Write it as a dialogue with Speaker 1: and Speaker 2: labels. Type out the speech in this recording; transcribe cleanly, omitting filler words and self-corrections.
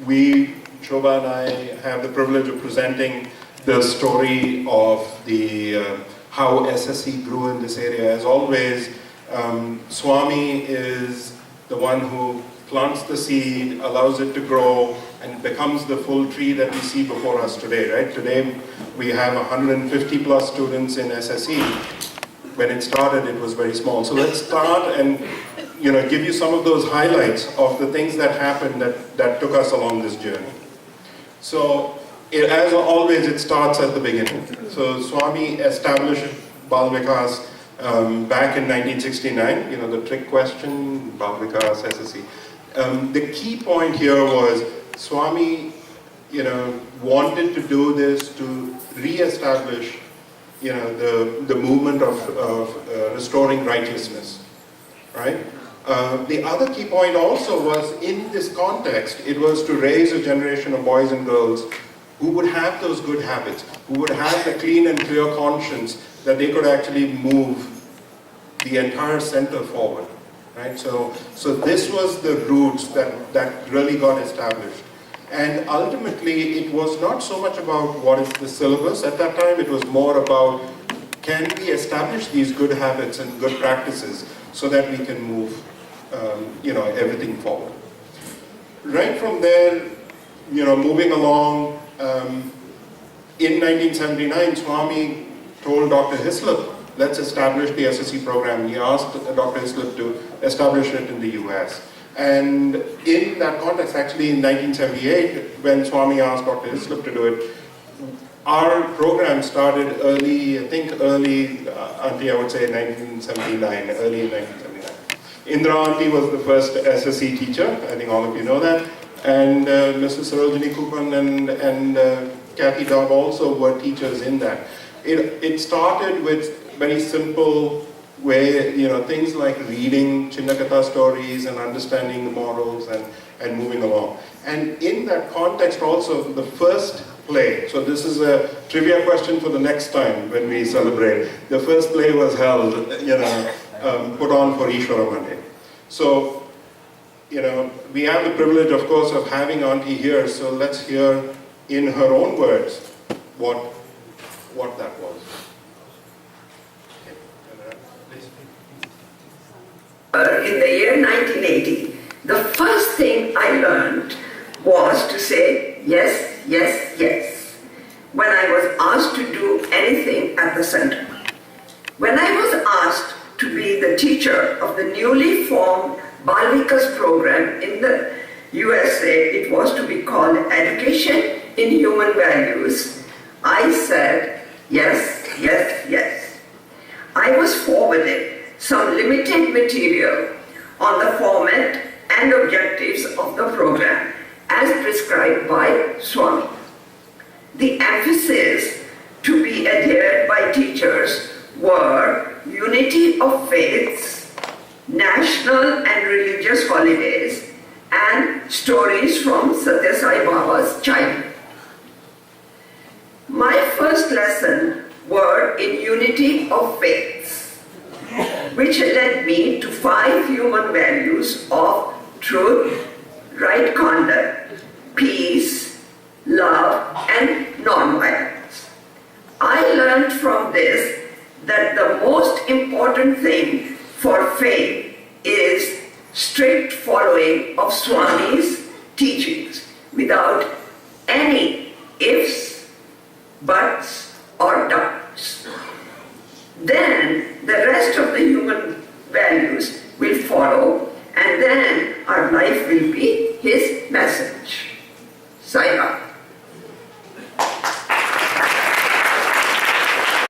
Speaker 1: Shobha and I, have the privilege of presenting the story of how SSE grew in this area. As always, Swami is the one who plants the seed, allows it to grow, and it becomes the full tree that we see before us today, right? Today, we have 150 plus students in SSE. When it started, it was very small. So let's start and give you some of those highlights of the things that happened that took us along this journey. So, as always, it starts at the beginning. So Swami established Bal Vikas back in 1969. The trick question, Bal Vikas, SSE. The key point here was Swami, wanted to do this to re-establish, the movement of restoring righteousness, right? The other key point also was, in this context, it was to raise a generation of boys and girls who would have those good habits, who would have the clean and clear conscience that they could actually move the entire center forward, right? So this was the roots that really got established. And ultimately, it was not so much about what is the syllabus at that time, it was more about, can we establish these good habits and good practices so that we can move everything forward. Right from there, moving along, in 1979, Swami told Dr. Hislop, let's establish the SSE program. He asked Dr. Hislop to establish it in the US. And in that context, actually in 1978, when Swami asked Dr. Hislop to do it, our program started early, until I would say 1979, early in 1979. Indra Aunty was the first SSE teacher, I think all of you know that, and Mrs. Sarojini Kupan and Kathy Dobb also were teachers in that. It started with very simple way, things like reading Chinnakatha stories and understanding the morals and moving along. And in that context also, the first play, so this is a trivia question for the next time when we celebrate. The first play was held, put on for Ishwara Monday. So, we have the privilege, of course, of having Auntie here, so let's hear in her own words what that was.
Speaker 2: In the year 1980, the first thing I learned was to say yes, yes, yes, when I was asked to do anything at the center. When I was asked to be the teacher of the newly formed Bal Vikas program in the USA, it was to be called Education in Human Values, I said yes, yes, yes. I was forwarded some limited material on the format and objectives of the program as prescribed by Swami. The emphasis to be adhered by teachers were unity of faiths, national and religious holidays, and stories from Satya Sai Baba's childhood. My first lesson were in unity of faiths, which led me to 5 human values of truth, right conduct, peace, love, and non-violence. I learned from this that the most important thing for faith is strict following of Swami's teachings without any ifs, buts, or doubts. Then the rest of the human values will follow, and then our life will be his message. Sai Ram.